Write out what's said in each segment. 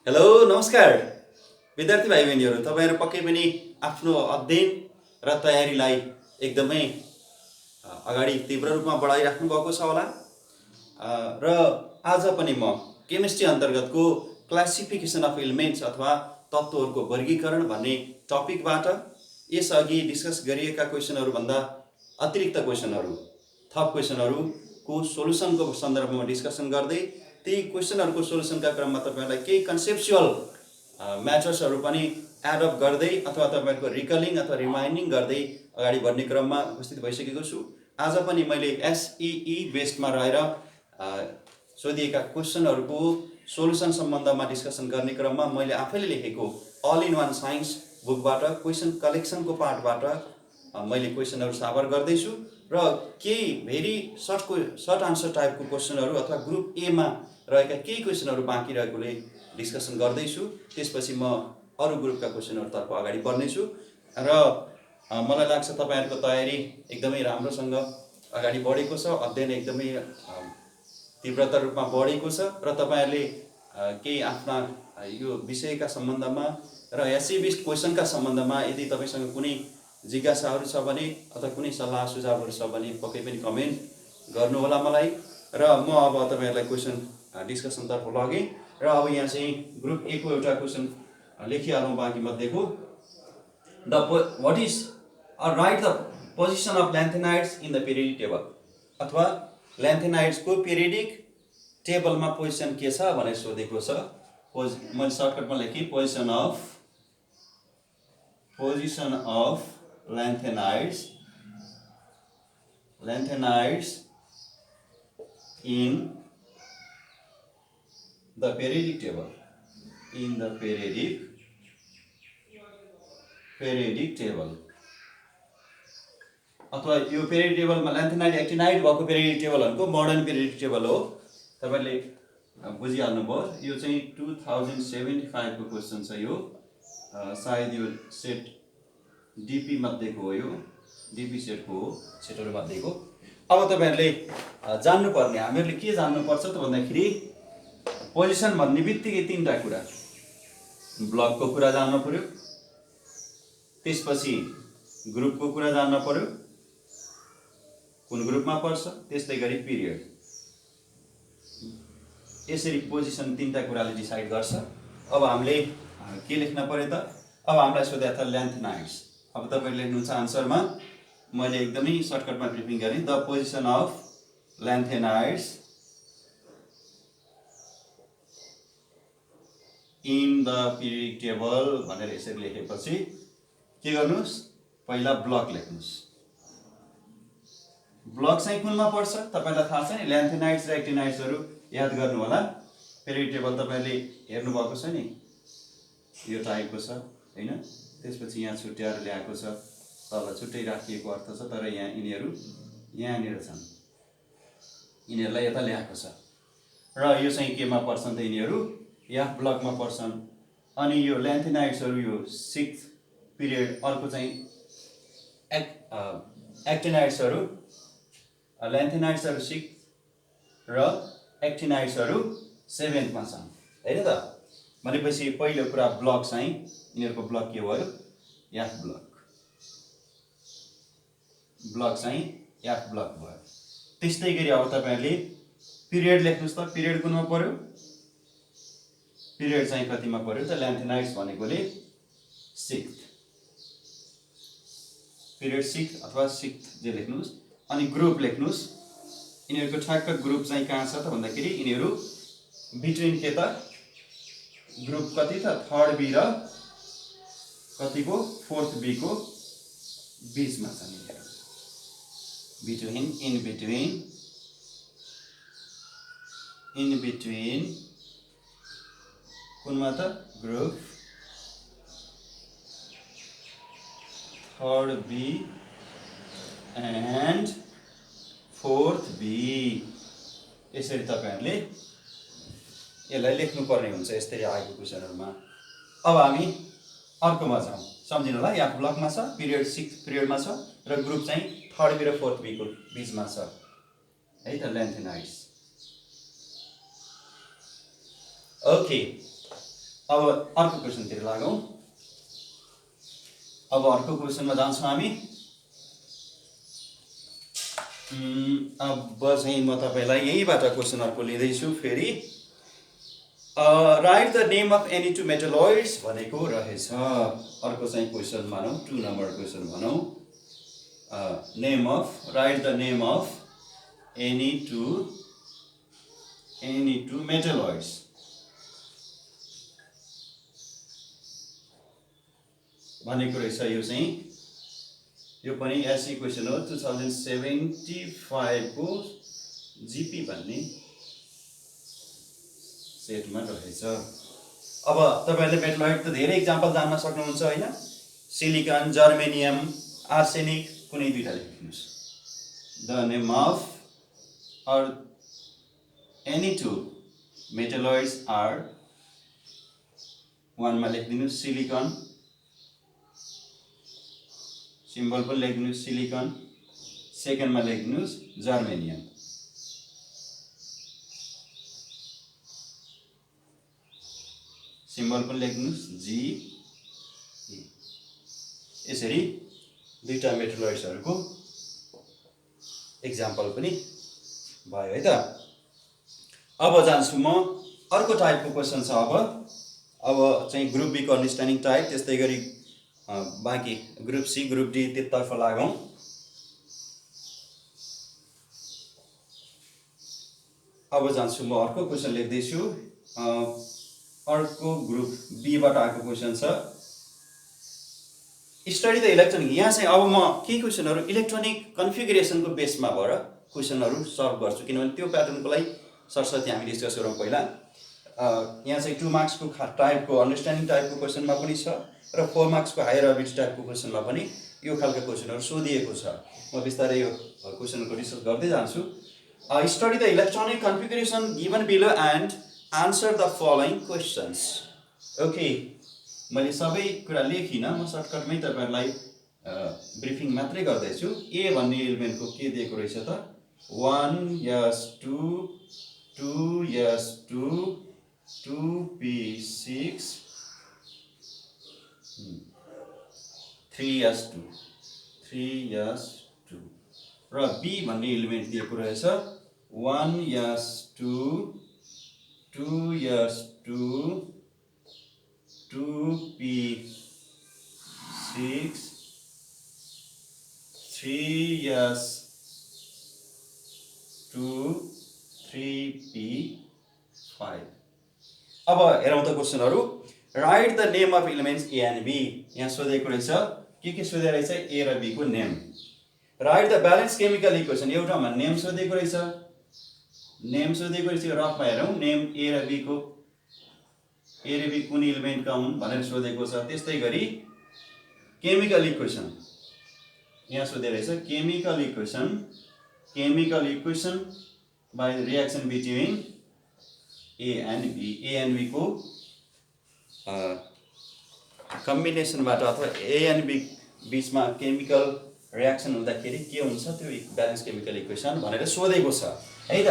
Hello नमस्कार विद्यार्थी भाइ बहिनीहरू, तपाईँहरू पक्कै पनि आफ्नो अध्ययन र तयारीलाई एकदमै अगाडि तीव्र रूपमा बढाइराख्नु भएको छ होला। र आज पनि म केमिस्ट्री अन्तर्गतको क्लासिफिकेसन अफ एलिमेन्ट्स अथवा तत्त्वहरूको वर्गीकरण भन्ने टपिकबाट यसअघि डिस्कस गरिएका क्वेसनहरूभन्दा अतिरिक्त क्वेसनहरू, थप क्वेसनहरूको सोलुसनको सन्दर्भमा डिस्कसन गर्दै ती क्वेसनहरूको सोलुसनका क्रममा तपाईँहरूलाई केही कन्सेप्चुअल म्याटर्सहरू पनि एडअप गर्दै अथवा तपाईँहरूको रिकलिङ अथवा रिमाइन्डिङ गर्दै अगाडि बढ्ने क्रममा उपस्थित भइसकेको छु। आज पनि मैले एसइई बेस्डमा रहेर सोधिएका क्वेसनहरूको सोलुसन सम्बन्धमा डिस्कसन गर्ने क्रममा मैले आफैले लेखेको अल इन वान साइन्स बुकबाट क्वेसन कलेक्सनको पार्टबाट मैले क्वेसनहरू साबर गर्दैछु र केही भेरी सर्ट आन्सर टाइपको क्वेसनहरू अथवा ग्रुप एमा रहेका केही क्वेसनहरू बाँकी रहेकोले डिस्कसन गर्दैछु। त्यसपछि म अरू ग्रुपका क्वेसनहरूतर्फ अगाडि बढ्नेछु र मलाई लाग्छ तपाईँहरूको तयारी एकदमै राम्रोसँग अगाडि बढेको छ, अध्ययन एकदमै तीव्रता रूपमा बढेको छ र तपाईँहरूले केही आफ्ना यो विषयका सम्बन्धमा र एसई बेस्ड क्वेसनका सम्बन्धमा यदि तपाईँसँग कुनै जिज्ञासाहरू छ भने अथवा कुनै सल्लाह सुझावहरू छ भने पक्कै पनि कमेन्ट गर्नुहोला मलाई र म अब तपाईँहरूलाई क्वेसन डिस्कसनतर्फ लगेँ र अब यहाँ चाहिँ ग्रुप ए को एउटा क्वेसन लेखिहालौँ बाँकी मध्येको। What is write the position of lanthanides in the periodic table अथवा ल्यान्थेनाइड्सको पिरियडिक टेबलमा पोजिसन के छ भनेर सोधेको छ। मैले सर्टकटमा लेखेँ position of lanthanides in the periodic table अथवा यो पेरियोडिक टेबलमा ल्यान्थेनाइड एक्टिनाइड भएको पेरियोडिक टेबलहरूको मोडर्न पेरियोडिक टेबल हो। तपाईँले बुझिहाल्नुभयो। यो चाहिँ 2075 को क्वेसन छ। यो सायद यो सेट डिपी मध्येको हो, यो डिपी सेटको हो, सेटहरू मध्येको। अब तपाईँहरूले जान्नुपर्ने, हामीहरूले के जान्नुपर्छ त भन्दाखेरि पोजिसन भन्ने बित्तिकै तीनवटा कुरा, ब्लकको कुरा जान्नु पर्यो, त्यसपछि ग्रुपको कुरा जान्नु पर्यो, कुन ग्रुपमा पर्छ, त्यस्तै गरी पिरियड। यसरी पोजिसन तीनवटा कुराले डिसाइड गर्छ। अब हामीले के लेख्न पर्यो त? अब हामीलाई सोधेको छ ल्यान्थेनाइड्स। अब तपाईँले लेख्नुहुन्छ आन्सरमा, मैले एकदमै सर्टकटमा ब्रिफिङ गरेँ। The position of lanthanides in the periodic table भनेर यसरी लेखेपछि के गर्नुहोस्, पहिला ब्लक लेख्नुहोस्। ब्लक चाहिँ कुनमा पर्छ तपाईँलाई थाहा छ नि, ल्यान्थेनाइड्स र एक्टिनाइड्सहरू याद गर्नु होला। पिरियडिक टेबल तपाईँले हेर्नुभएको छ नि, यो टाइपको छ हैन। त्यसपछि यहाँ छुट्याएर ल्याएको छ, तल छुट्टै राखिएको अर्थ छ, तर यहाँ यिनीहरू यहाँनिर छन्, यिनीहरूलाई यता ल्याएको छ र यो चाहिँ केमा पर्छन् त, यिनीहरू एफ ब्लकमा पर्छन्। अनि यो ल्यान्थेनाइड्सहरू यो 6th पिरियड, अर्को चाहिँ एक्टिनाइड्सहरू, ल्यान्थेनाइड्सहरू 6th र एक्टिनाइड्सहरू 7th मा छन् हैन त। भनेपछि पहिलो कुरा ब्लक चाहिँ यिनीहरूको ब्लक के भयो, एफ ब्लक चाहिँ एफ ब्लक भयो। त्यस्तै गरी अब तपाईँहरूले पिरियड लेख्नुहोस् त, पिरियड कुनमा पर्यो, पिरियड चाहिँ कतिमा पर्यो त, ल्यान्थेनाइड्स भनेकोले 6th, पिरियड 6th अथवा 6th जे लेख्नुहोस्। अनि ग्रुप लेख्नुहोस्, यिनीहरूको ठ्याक्क ग्रुप चाहिँ कहाँ छ त भन्दाखेरि यिनीहरू बिट्विन के त, ग्रुप कति त 3rd बी र कतिको 4th बी को बीचमा छन् यिनीहरू। इन बिट्विन कुनमा त, group 3rd be and 4th be. यसरी तपाईँहरूले यसलाई लेख्नुपर्ने हुन्छ यसरी आएको क्वेसनहरूमा। अब हामी अर्कोमा जाउँ, सम्झिनु होला। यहाँ ब्लकमा छ, पिरियड 6th पिरियडमा छ र ग्रुप चाहिँ 3rd बी र 4th बी को बीचमा छ है त, ल्यान्थेनाइड्स। ओके, अब अर्को क्वेसनतिर लागौँ। अब अर्को क्वेसनमा जान्छौँ हामी। अब चाहिँ म तपाईँलाई यहीबाट क्वेसन अर्को लिँदैछु फेरि। Write the name of any two metalloids भनेको रहेछ। अर्को चाहिँ क्वेसन भनौँ, 2 नम्बर क्वेसन भनौँ। Write the name of any two metalloids. भनेको रहेछ। यो चाहिँ यो पनि एसई क्वेसन हो, 2075 को जीपी भन्ने सेटमा रहेछ। अब तपाईहरुले मेटलोइड त धेरै एक्जाम्पल जान्न सक्नुहुन्छ हैन? सिलिकन, जर्मेनियम, आर्सेनिक, कुनै दुईटा लेख्नुस्। The name of or any two metalloids are, one मा लेख्दिनुस् सिलिकन, सिम्बल पनि लेख्दिनुस् सिलिकन, सेकेन्ड मा लेख्दिनुस् जर्मेनियम। सिम्बल पनि लेख्दिनुस् जी। यसरी दुईटा मेटलोइड्सहरुको एक्जाम्पल पनि भयो है त। अब जान्छु म अर्को टाइपको क्वेसन छ। अब चाहिँ ग्रुप बी को अन्डरस्ट्यान्डिङ टाइप, त्यस्तै गरी बाँकी ग्रुप सी, ग्रुप डी त्यसतर्फ लागौं। अब जान्छु म अर्को क्वेसन लेख्दैछु। अर्को ग्रुप बी बाट आएको क्वेसन छ। Study the electronic. यहाँ चाहिँ अब म के क्वेसनहरु इलेक्ट्रोनिक कन्फिगरेसनको बेसमा भएर क्वेसनहरु सल्भ गर्छु, किनभने त्यो प्याटर्नको लागि सरस्वती हामी डिस्कस गरौँ पहिला। यहाँ चाहिँ 2 मार्क्सको टाइपको अन्डरस्ट्यान्डिङ टाइपको क्वेसनमा पनि छ र 4 मार्क्सको हायर एबिलिटी टाइपको क्वेसनमा पनि यो खालको क्वेसनहरु सोधिएको छ। म बिस्तारै यो क्वेसनको डिस्कस गर्दै जान्छु। Study the electronic configuration given below and answer the following questions. Okay, मैले सबै कुरा लेखिन, म सर्टकटमै तपाईहरुलाई ब्रिफिङ मात्रै गर्दैछु। ए भन्ने एलिमेन्टको के दिएको रहेछ त? 1s2 2s2 2p6 3s2 3s2 र बी भन्ने एलिमेन्ट दिएको रहेछ 1s2 2s2 2p6 3s2 3p5। अब हेरौँ त क्वेसनहरु। Write the name of elements A and B. यहाँ सोधेको रहेछ के सोधेको रहेछ? ए र बी को name. Right the balance chemical equation. एउटामा नेम सोधेको रहेछ, रफमा हेरौँ। नेम ए र बी कुन एलिमेन्टका हुन् भनेर सोधेको छ। त्यस्तै गरी केमिकल इक्वेसन यहाँ सोधेको रहेछ। Chemical equation by the reaction between A and B को कम्बिनेसनबाट अथवा ए एन्ड बी बीचमा केमिकल रिएक्सन हुँदाखेरि के हुन्छ त्यो ब्यालेन्स केमिकल इक्वेसन भनेर सोधेको छ है त।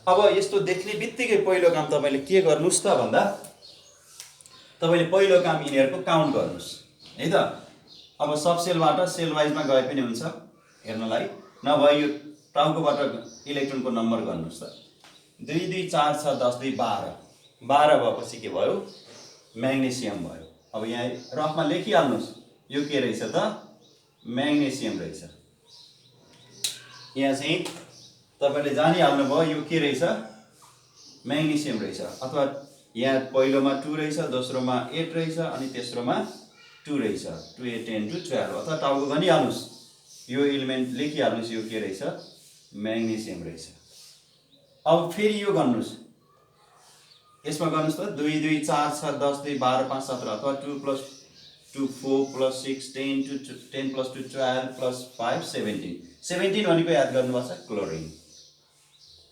अब यस्तो देख्ने बित्तिकै पहिलो काम तपाईले के गर्नुस् त भन्दा तपाईले पहिलो काम यिनीहरुको काउन्ट गर्नुस् है त। अब सब सेलबाट सेल वाइजमा गए पनि हुन्छ हेर्नलाई, नभए यो टाउकोबाट इलेक्ट्रोनको नम्बर गर्नुस् त। 2 2 4 6 10 2 12 12 भएपछि के भयो? म्याग्नेसियम भयो। अब यहाँ रफमा लेखिहाल्नुस् यो के रहेछ त? म्याग्नेसियम रहेछ। यहाँ चाहिँ तपाईले जानिहाल्नु भयो यो के रहेछ? म्याग्नेसियम रहेछ। अथवा यहाँ पहिलोमा 2 रहेछ, दोस्रोमा 8 रहेछ, अनि तेस्रोमा 2 रहेछ। 2 8 10 to 12 अथवा टाउको गनिहाल्नुस् यो एलिमेन्ट लेखिहाल्नुस् यो के रहेछ? म्याग्नेसियम रहेछ। अब फेरि यो गर्नुस्, यसमा गर्नुस् त 2 2 4 6 10 2 12 5 17 अथवा 2 + 2 4 + 6 10 to 10 + 2 12 + 5 17 17 भनेको याद गर्नुपर्छ क्लोरिन।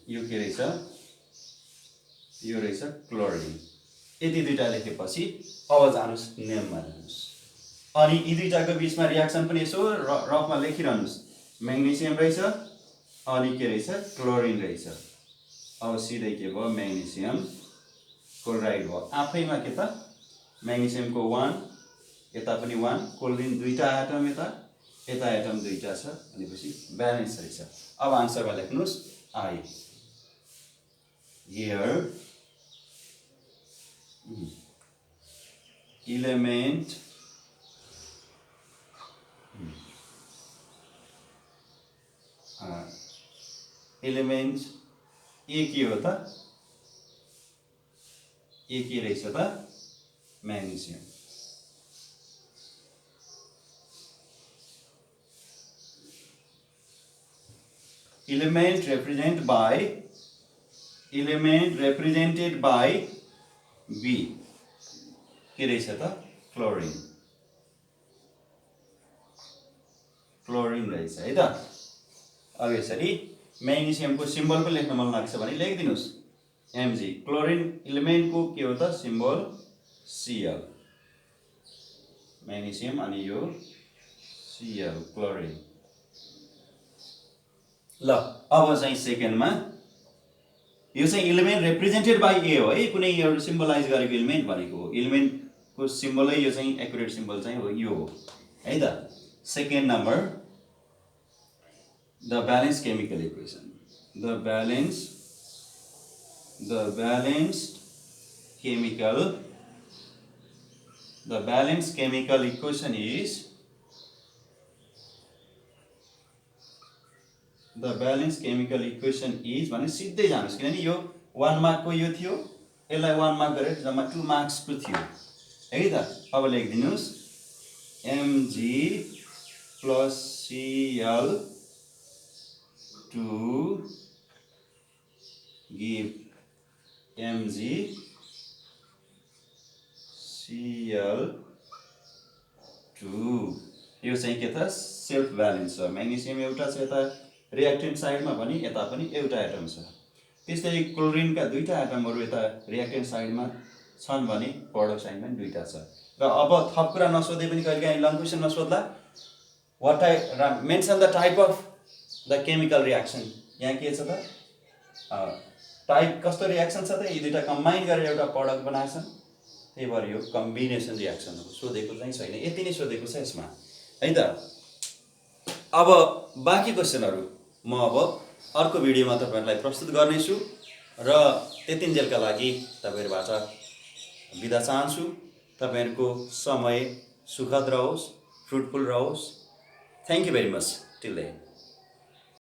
यो के रहेछ? यो रहेछ क्लोरिन। यति दुईटा लेखेपछि अब जानुस् नेममा जानुस्। अनि यी दुईटाको बीचमा रिएक्सन पनि यसो रफमा लेखिरहनुस्। म्याग्नेसियम रहेछ अनि के रहेछ? क्लोरिन रहेछ। अब सिधै के भयो? म्याग्नेसियम क्लोराइड भयो। आफैमा के त? म्याग्नेसियमको 1, यता पनि 1, क्लोरिन दुईटा एटम यता एटम दुईटा छ भनेपछि ब्यालेन्स रहेछ। अब आन्सरमा लेख्नुस् आई। हियर element एलिमेन्ट ए के हो त? ए के रहेछ त? Magnesium. element represented by B के रहेछ त? क्लोरिन। क्लोरिन रहेछ है त। अब यसरी म्याग्नेसियमको सिम्बल पनि लेख्न मन लाग्छ भने लेखिदिनुस् Mg। क्लोरिन एलिमेन्टको के हो त? Symbol Cl। म्याग्नेसियम अनि यो Cl क्लोरिन। ल अब चाहिँ सेकेन्डमा यो चाहिँ एलिमेन्ट रिप्रेजेन्टेड बाइ ए हो है, कुनै एउटा सिम्बलाइज गरेको एलिमेन्ट भनेको हो। एलिमेन्टको सिम्बलै यो चाहिँ एक्युरेट सिम्बल चाहिँ हो, यो हो है त। Second number the balance chemical equation. The balanced chemical equation is भने सिधै जानुस्, किनभने यो 1 मार्कको यो थियो, यसलाई 1 मार्क गरेर जम्मा 2 मार्क्सको थियो है त। अब लेखिदिनुस् Mg plus Cl to give Mg Cl 2। यो चाहिँ के त? सेल्फ ब्यालेन्स छ। म्याग्नेसियम एउटा छ यता रिएक्टेन्ट साइडमा पनि, यता पनि एउटा एटम छ। त्यस्तै क्लोरिनका दुईटा एटमहरू यता रिएक्टेन्ट साइडमा छन् भने प्रोडक्ट साइडमा पनि दुईटा छ। र अब थप कुरा नसोधे पनि कहिलेकाहीँ लङ क्वेसन नसोध्ला, what type mention the type of the chemical reaction. यहाँ के छ त? टाइप कस्तो रिएक्सन छ त? यी दुईटा कम्बाइन गरेर एउटा प्रोडक्ट बनाएछन्, त्यही भएर यो कम्बिनेसन रिएक्सन हो। सोधेको चाहिँ छैन, यति नै सोधेको छ यसमा है त। अब बाँकी क्वेसनहरू म अब अर्को भिडियोमा तपाईहरुलाई प्रस्तुत गर्नेछु र त्यतिन्जेलका लागि तपाईहरुबाट बिदा चाहन्छु। तपाईहरुको समय सुखद रहोस्, फ्रुटफुल रहोस्। Thank you very much till then.